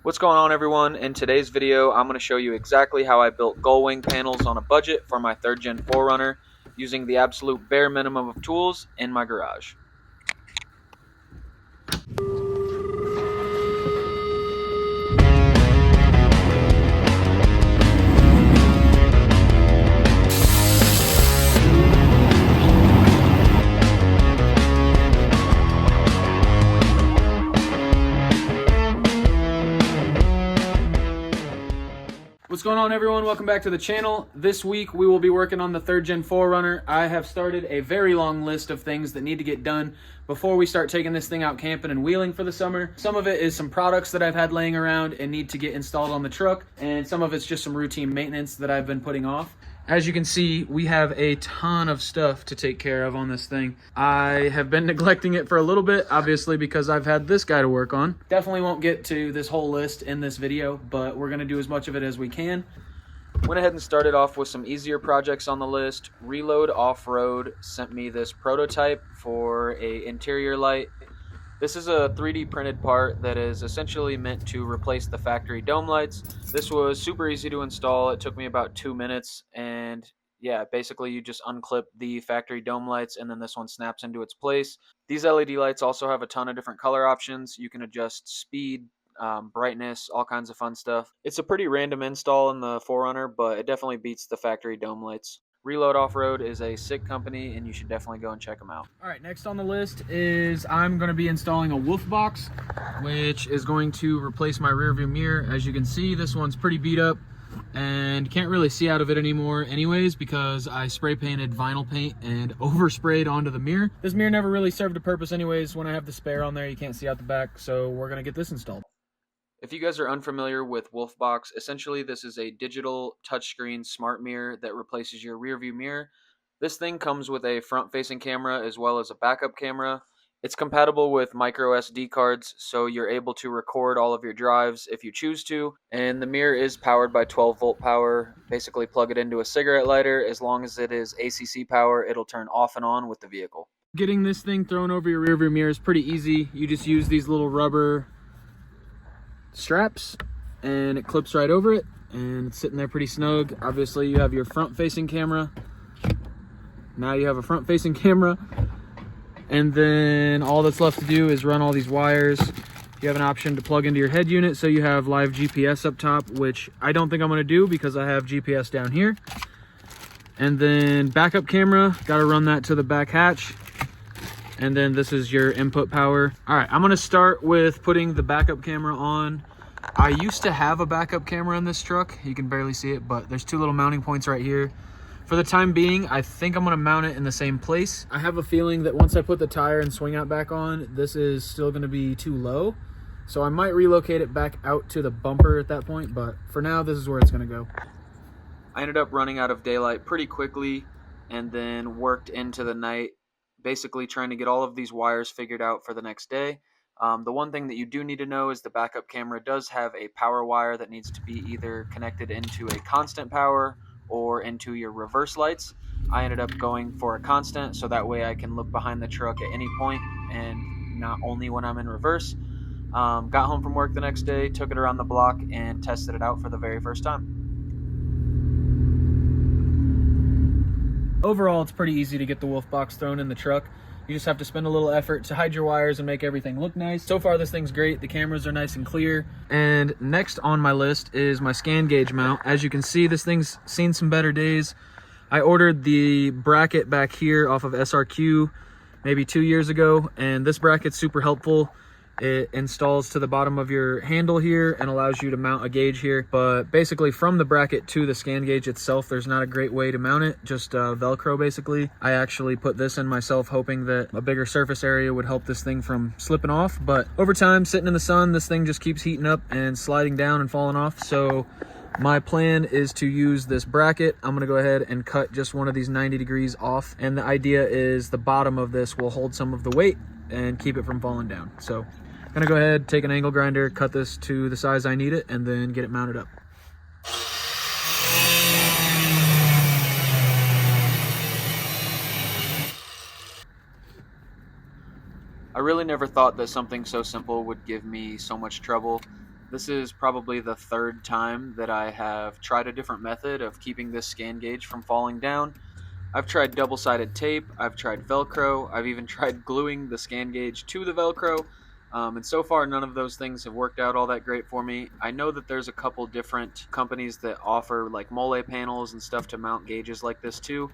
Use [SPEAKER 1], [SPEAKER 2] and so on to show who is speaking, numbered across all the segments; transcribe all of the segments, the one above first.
[SPEAKER 1] What's going on, everyone? In today's video, I'm going to show you exactly how I built Gullwing panels on a budget for my 3rd Gen 4runner using the absolute bare minimum of tools in my garage. What's going on, everyone? Welcome back to the channel. This week we will be working on the 3rd Gen 4runner. I have started a very long list of things that need to get done before we start taking this thing out camping and wheeling for the summer. Some of it is some products that I've had laying around and need to get installed on the truck, and some of it's just some routine maintenance that I've been putting off. As you can see, we have a ton of stuff to take care of on this thing. I have been neglecting it for a little bit, obviously, because I've had this guy to work on. Definitely won't get to this whole list in this video, but we're gonna do as much of it as we can. Went ahead and started off with some easier projects on the list. Reload Off-Road sent me this prototype for a interior light. This is a 3D printed part that is essentially meant to replace the factory dome lights. This was super easy to install. It took me about 2 minutes, and yeah, basically you just unclip the factory dome lights and then this one snaps into its place. These LED lights also have a ton of different color options. You can adjust speed, brightness, all kinds of fun stuff. It's a pretty random install in the 4runner, but it definitely beats the factory dome lights. Reload Off-Road is a sick company, and you should definitely go and check them out. All right, next on the list is I'm going to be installing a Wolfbox, which is going to replace my rear view mirror. As you can see, this one's pretty beat up and can't really see out of it anymore anyways because I spray painted vinyl paint and oversprayed onto the mirror. This mirror never really served a purpose anyways. When I have the spare on there, you can't see out the back, so we're going to get this installed. If you guys are unfamiliar with Wolfbox, essentially this is a digital touchscreen smart mirror that replaces your rear view mirror. This thing comes with a front-facing camera as well as a backup camera. It's compatible with micro SD cards, so you're able to record all of your drives if you choose to. And the mirror is powered by 12-volt power. Basically plug it into a cigarette lighter. As long as it is ACC power, it'll turn off and on with the vehicle. Getting this thing thrown over your rear view mirror is pretty easy. You just use these little rubber straps and it clips right over it, and it's sitting there pretty snug. Obviously you have your front facing camera. Now you have a front facing camera, and then all that's left to do is run all these wires. You have an option to plug into your head unit, so you have live GPS up top, which I don't think I'm going to do because I have GPS down here. And then backup camera, got to run that to the back hatch. And then this is your input power. All right, I'm gonna start with putting the backup camera on. I used to have a backup camera in this truck. You can barely see it, but there's 2 little mounting points right here. For the time being, I think I'm gonna mount it in the same place. I have a feeling that once I put the tire and swing out back on, this is still gonna be too low. So I might relocate it back out to the bumper at that point, but for now, this is where it's gonna go. I ended up running out of daylight pretty quickly and then worked into the night, basically trying to get all of these wires figured out for the next day. The one thing that you do need to know is the backup camera does have a power wire that needs to be either connected into a constant power or into your reverse lights. I ended up going for a constant, so that way I can look behind the truck at any point and not only when I'm in reverse. Got home from work the next day, took it around the block and tested it out for the very first time. Overall, it's pretty easy to get the Wolfbox thrown in the truck. You just have to spend a little effort to hide your wires and make everything look nice. So far, this thing's great. The cameras are nice and clear. And next on my list is my scan gauge mount. As you can see, this thing's seen some better days. I ordered the bracket back here off of SRQ maybe 2 years ago, and this bracket's super helpful. It installs to the bottom of your handle here and allows you to mount a gauge here. But basically from the bracket to the scan gauge itself, there's not a great way to mount it, just Velcro basically. I actually put this in myself hoping that a bigger surface area would help this thing from slipping off. But over time, sitting in the sun, this thing just keeps heating up and sliding down and falling off. So my plan is to use this bracket. I'm gonna go ahead and cut just one of these 90 degrees off. And the idea is the bottom of this will hold some of the weight and keep it from falling down. So I'm gonna go ahead, take an angle grinder, cut this to the size I need it, and then get it mounted up. I really never thought that something so simple would give me so much trouble. This is probably the third time that I have tried a different method of keeping this scan gauge from falling down. I've tried double-sided tape, I've tried Velcro, I've even tried gluing the scan gauge to the Velcro, and so far none of those things have worked out all that great for me. I know that there's a couple different companies that offer like mole panels and stuff to mount gauges like this too,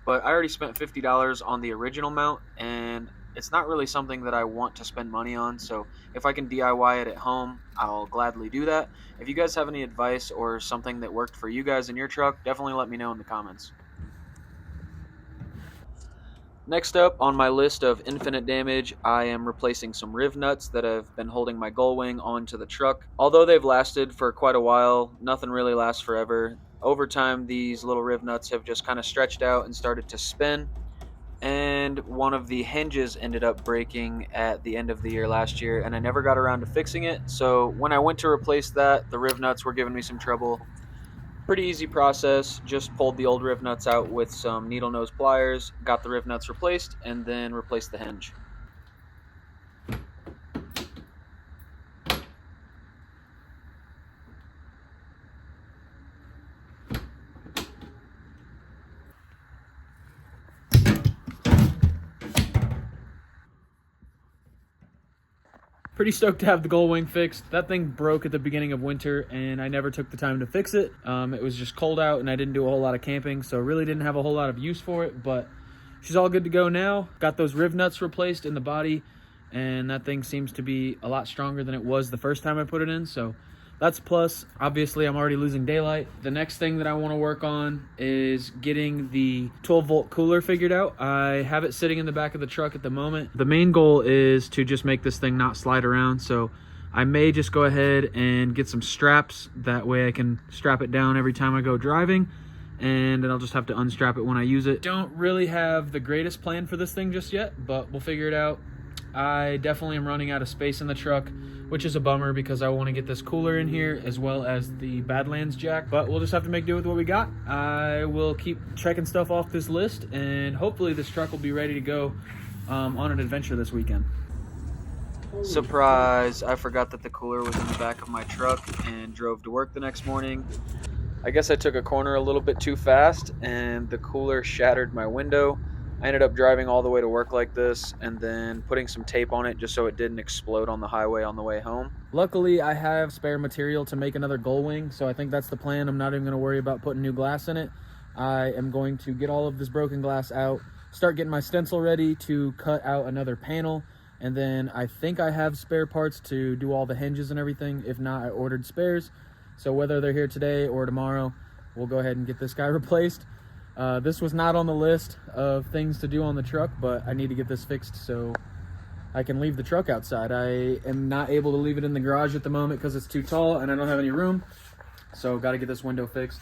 [SPEAKER 1] but I already spent $50 on the original mount, and it's not really something that I want to spend money on, so if I can DIY it at home, I'll gladly do that. If you guys have any advice or something that worked for you guys in your truck, definitely let me know in the comments. Next up on my list of infinite damage, I am replacing some riv nuts that have been holding my Gullwing onto the truck. Although they've lasted for quite a while, nothing really lasts forever. Over time, these little riv nuts have just kind of stretched out and started to spin, and one of the hinges ended up breaking at the end of the year last year, and I never got around to fixing it. So when I went to replace that, the riv nuts were giving me some trouble. Pretty easy process, just pulled the old riv nuts out with some needle nose pliers, got the riv nuts replaced, and then replaced the hinge. Pretty stoked to have the Gullwing fixed. That thing broke at the beginning of winter and I never took the time to fix it. It was just cold out and I didn't do a whole lot of camping, so really didn't have a whole lot of use for it, but she's all good to go now. Got those riv nuts replaced in the body, and that thing seems to be a lot stronger than it was the first time I put it in, so that's a plus. Obviously, I'm already losing daylight. The next thing that I want to work on is getting the 12-volt cooler figured out. I have it sitting in the back of the truck at the moment. The main goal is to just make this thing not slide around, so I may just go ahead and get some straps. That way I can strap it down every time I go driving, and then I'll just have to unstrap it when I use it. Don't really have the greatest plan for this thing just yet, but we'll figure it out. I definitely am running out of space in the truck, which is a bummer because I want to get this cooler in here as well as the Badlands jack, but we'll just have to make do with what we got. I will keep checking stuff off this list, and hopefully this truck will be ready to go on an adventure this weekend. Surprise! I forgot that the cooler was in the back of my truck and drove to work the next morning. I guess I took a corner a little bit too fast and the cooler shattered my window. I ended up driving all the way to work like this and then putting some tape on it just so it didn't explode on the highway on the way home. Luckily, I have spare material to make another Gullwing, so I think that's the plan. I'm not even going to worry about putting new glass in it. I am going to get all of this broken glass out, start getting my stencil ready to cut out another panel, and then I think I have spare parts to do all the hinges and everything. If not, I ordered spares. So whether they're here today or tomorrow, we'll go ahead and get this guy replaced. This was not on the list of things to do on the truck, but I need to get this fixed so I can leave the truck outside. I am not able to leave it in the garage at the moment because it's too tall and I don't have any room. So got to get this window fixed.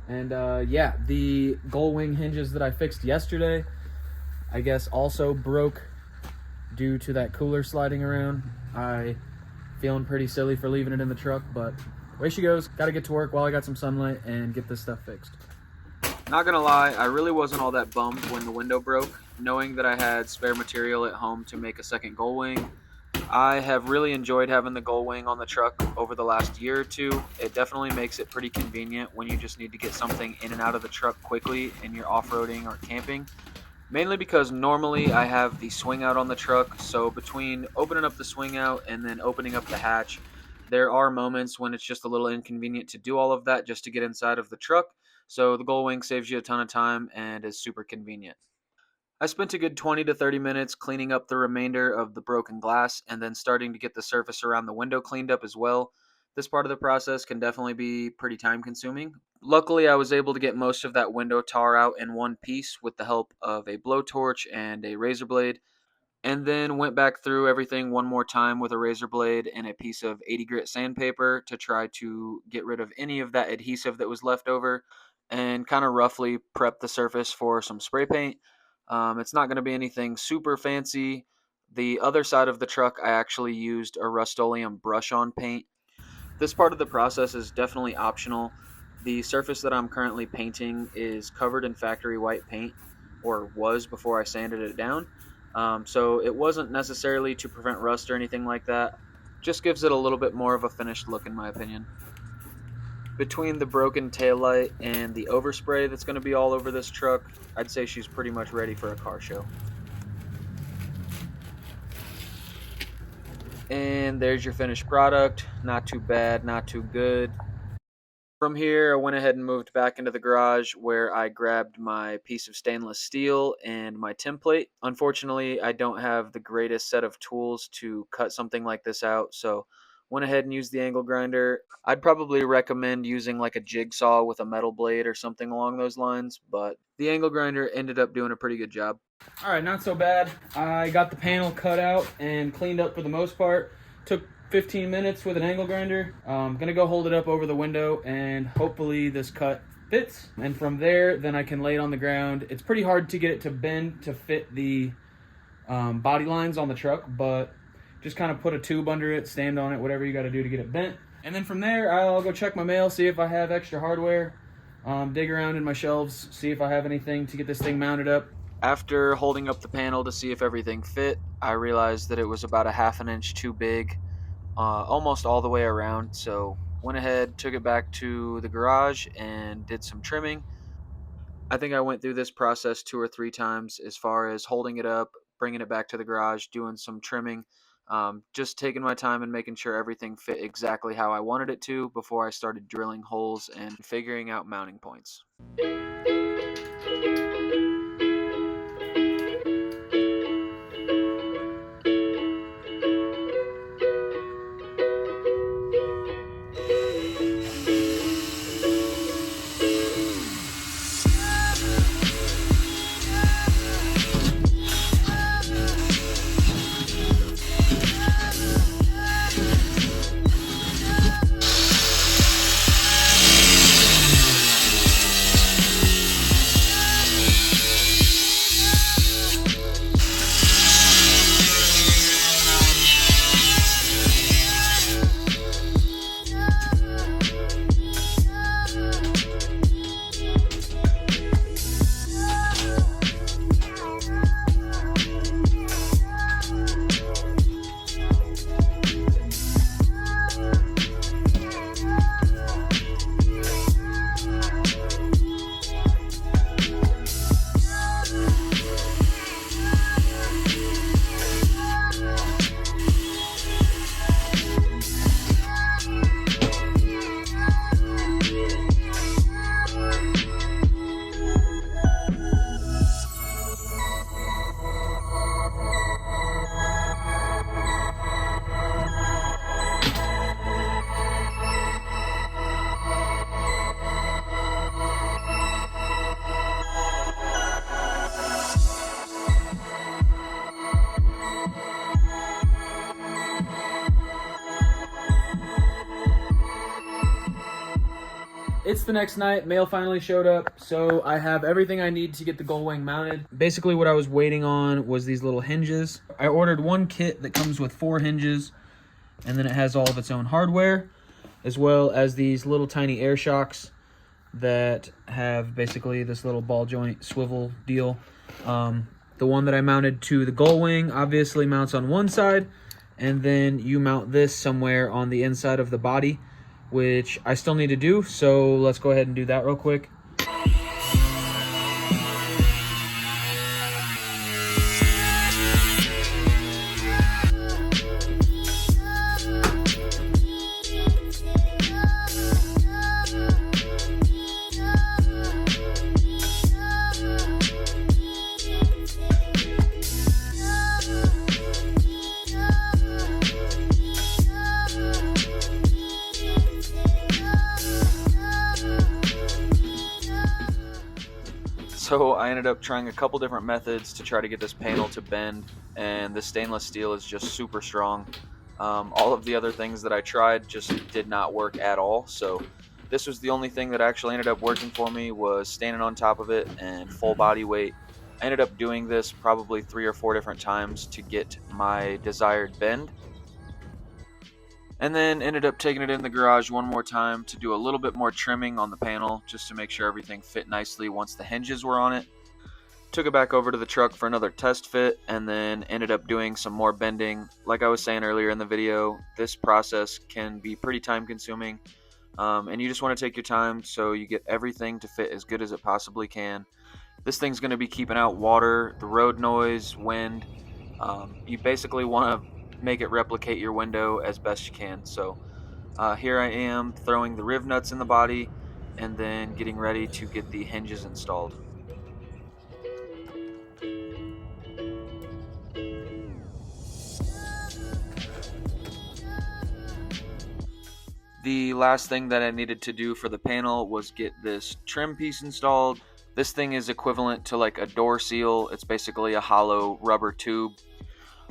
[SPEAKER 1] And yeah, the Gullwing hinges that I fixed yesterday, I guess also broke due to that cooler sliding around. I feeling pretty silly for leaving it in the truck, but away she goes. Got to get to work while I got some sunlight and get this stuff fixed. Not gonna lie, I really wasn't all that bummed when the window broke, knowing that I had spare material at home to make a second Gullwing. I have really enjoyed having the Gullwing on the truck over the last year or two. It definitely makes it pretty convenient when you just need to get something in and out of the truck quickly and you're off-roading or camping. Mainly because normally I have the swing out on the truck, so between opening up the swing out and then opening up the hatch, there are moments when it's just a little inconvenient to do all of that just to get inside of the truck. So the Gullwing saves you a ton of time and is super convenient. I spent a good 20 to 30 minutes cleaning up the remainder of the broken glass and then starting to get the surface around the window cleaned up as well. This part of the process can definitely be pretty time consuming. Luckily, I was able to get most of that window tar out in one piece with the help of a blowtorch and a razor blade, and then went back through everything one more time with a razor blade and a piece of 80 grit sandpaper to try to get rid of any of that adhesive that was left over and kind of roughly prep the surface for some spray paint. It's not going to be anything super fancy. The other side of the truck, I actually used a Rust-Oleum brush-on paint. This part of the process is definitely optional. The surface that I'm currently painting is covered in factory white paint, or was before I sanded it down. So it wasn't necessarily to prevent rust or anything like that. Just gives it a little bit more of a finished look in my opinion. Between the broken taillight and the overspray that's going to be all over this truck, I'd say she's pretty much ready for a car show. And there's your finished product. Not too bad, not too good. From here, I went ahead and moved back into the garage where I grabbed my piece of stainless steel and my template. Unfortunately, I don't have the greatest set of tools to cut something like this out, so went ahead and used the angle grinder. I'd probably recommend using like a jigsaw with a metal blade or something along those lines, but the angle grinder ended up doing a pretty good job. All right, not so bad. I got the panel cut out and cleaned up for the most part. Took 15 minutes with an angle grinder. I'm gonna go hold it up over the window and hopefully this cut fits. And from there, then I can lay it on the ground. It's pretty hard to get it to bend to fit the body lines on the truck, but just kind of put a tube under it, stand on it, whatever you gotta do to get it bent. And then from there, I'll go check my mail, see if I have extra hardware, dig around in my shelves, see if I have anything to get this thing mounted up. After holding up the panel to see if everything fit, I realized that it was about a ½ an inch too big, almost all the way around, so went ahead, took it back to the garage and did some trimming. I think I went through this process 2 or 3 times as far as holding it up, bringing it back to the garage, doing some trimming, just taking my time and making sure everything fit exactly how I wanted it to before I started drilling holes and figuring out mounting points. It's the next night, mail finally showed up, so I have everything I need to get the Gullwing mounted. Basically what I was waiting on was these little hinges. I ordered one kit that comes with 4 hinges, and then it has all of its own hardware, as well as these little tiny air shocks that have basically this little ball joint swivel deal. The one that I mounted to the Gullwing obviously mounts on one side, and then you mount this somewhere on the inside of the body, which I still need to do, so let's go ahead and do that real quick. So I ended up trying a couple different methods to try to get this panel to bend, and the stainless steel is just super strong. All of the other things that I tried just did not work at all, so this was the only thing that actually ended up working for me, was standing on top of it and full body weight. I ended up doing this probably 3 or 4 different times to get my desired bend, and then ended up taking it in the garage one more time to do a little bit more trimming on the panel just to make sure everything fit nicely once the hinges were on it. took it back over to the truck for another test fit, and then ended up doing some more bending. Like I was saying earlier in the video, this process can be pretty time consuming, and you just want to take your time so you get everything to fit as good as it possibly can. This thing's going to be keeping out water, the road noise, wind. You basically want to make it replicate your window as best you can. So here I am throwing the riv nuts in the body and then getting ready to get the hinges installed. The last thing that I needed to do for the panel was get this trim piece installed. This thing is equivalent to like a door seal. It's basically a hollow rubber tube.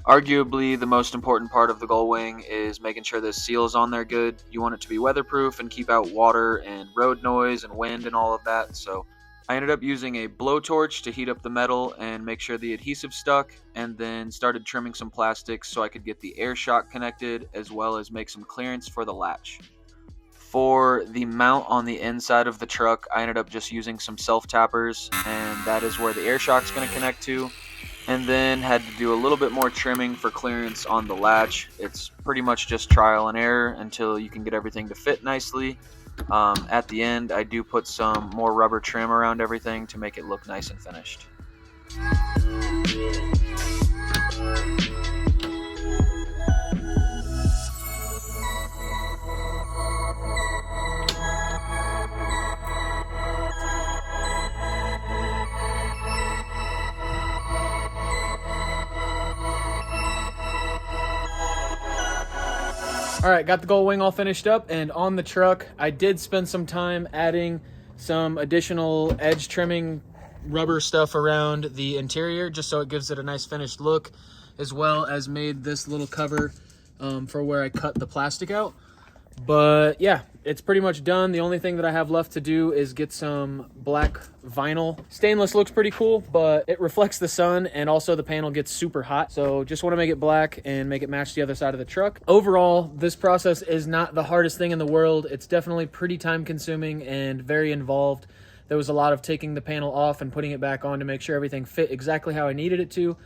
[SPEAKER 1] Arguably the most important part of the Gullwing is making sure this seal is on there good. You want it to be weatherproof and keep out water and road noise and wind and all of that. So I ended up using a blowtorch to heat up the metal and make sure the adhesive stuck, and then started trimming some plastics so I could get the air shock connected as well as make some clearance for the latch. For the mount on the inside of the truck, I ended up just using some self-tappers, and that is where the air shock's going to connect to. And then had to do a little bit more trimming for clearance on the latch. It's pretty much just trial and error until you can get everything to fit nicely. At the end, I do put some more rubber trim around everything to make it look nice and finished.
[SPEAKER 2] All right, got the Gullwing all finished up, and on the truck, I did spend some time adding some additional edge trimming rubber stuff around the interior, just so it gives it a nice finished look, as well as made this little cover for where I cut the plastic out. But yeah, it's pretty much done. The only thing that I have left to do is get some black vinyl. Stainless looks pretty cool, but it reflects the sun, and also the panel gets super hot. So just want to make it black and make it match the other side of the truck. Overall, this process is not the hardest thing in the world. It's definitely pretty time consuming and very involved. There was a lot of taking the panel off and putting it back on to make sure everything fit exactly how I needed it to.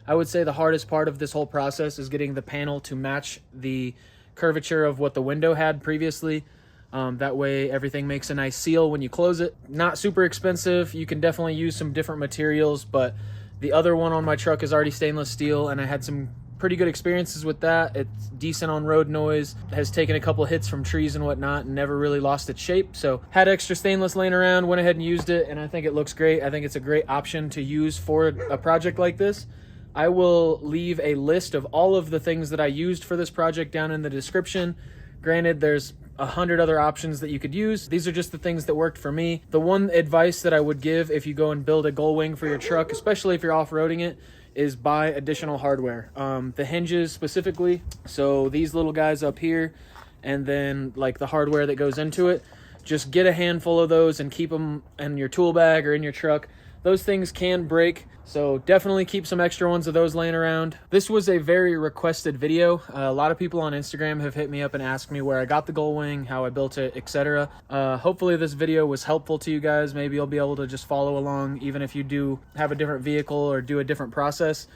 [SPEAKER 2] I would say the hardest part of this whole process is getting the panel to match the curvature of what the window had previously. That way everything makes a nice seal when you close it. Not super expensive. You can definitely use some different materials, but the other one on my truck is already stainless steel, and I had some pretty good experiences with that. It's decent on road noise, has taken a couple hits from trees and whatnot, and never really lost its shape. So had extra stainless laying around, went ahead and used it, and I think it looks great. I think it's a great option to use for a project like this. I will leave a list of all of the things that I used for this project down in the description. Granted, there's 100 other options that you could use. These are just the things that worked for me. The one advice that I would give if you go and build a Gullwing for your truck, especially if you're off-roading it, is buy additional hardware. The hinges specifically, so these little guys up here, and then like the hardware that goes into it, just get a handful of those and keep them in your tool bag or in your truck. Those things can break, so definitely keep some extra ones of those laying around. This was a very requested video. A lot of people on Instagram have hit me up and asked me where I got the Gullwing, how I built it, etc. Hopefully this video was helpful to you guys. Maybe you'll be able to just follow along even if you do have a different vehicle or do a different process.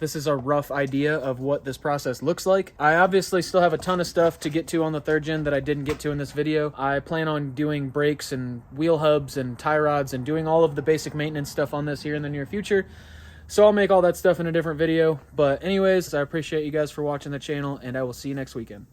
[SPEAKER 2] This is a rough idea of what this process looks like. I obviously still have a ton of stuff to get to on the 3rd gen that I didn't get to in this video. I plan on doing brakes and wheel hubs and tie rods and doing all of the basic maintenance stuff on this here in the near future. So I'll make all that stuff in a different video. But anyways, I appreciate you guys for watching the channel, and I will see you next weekend.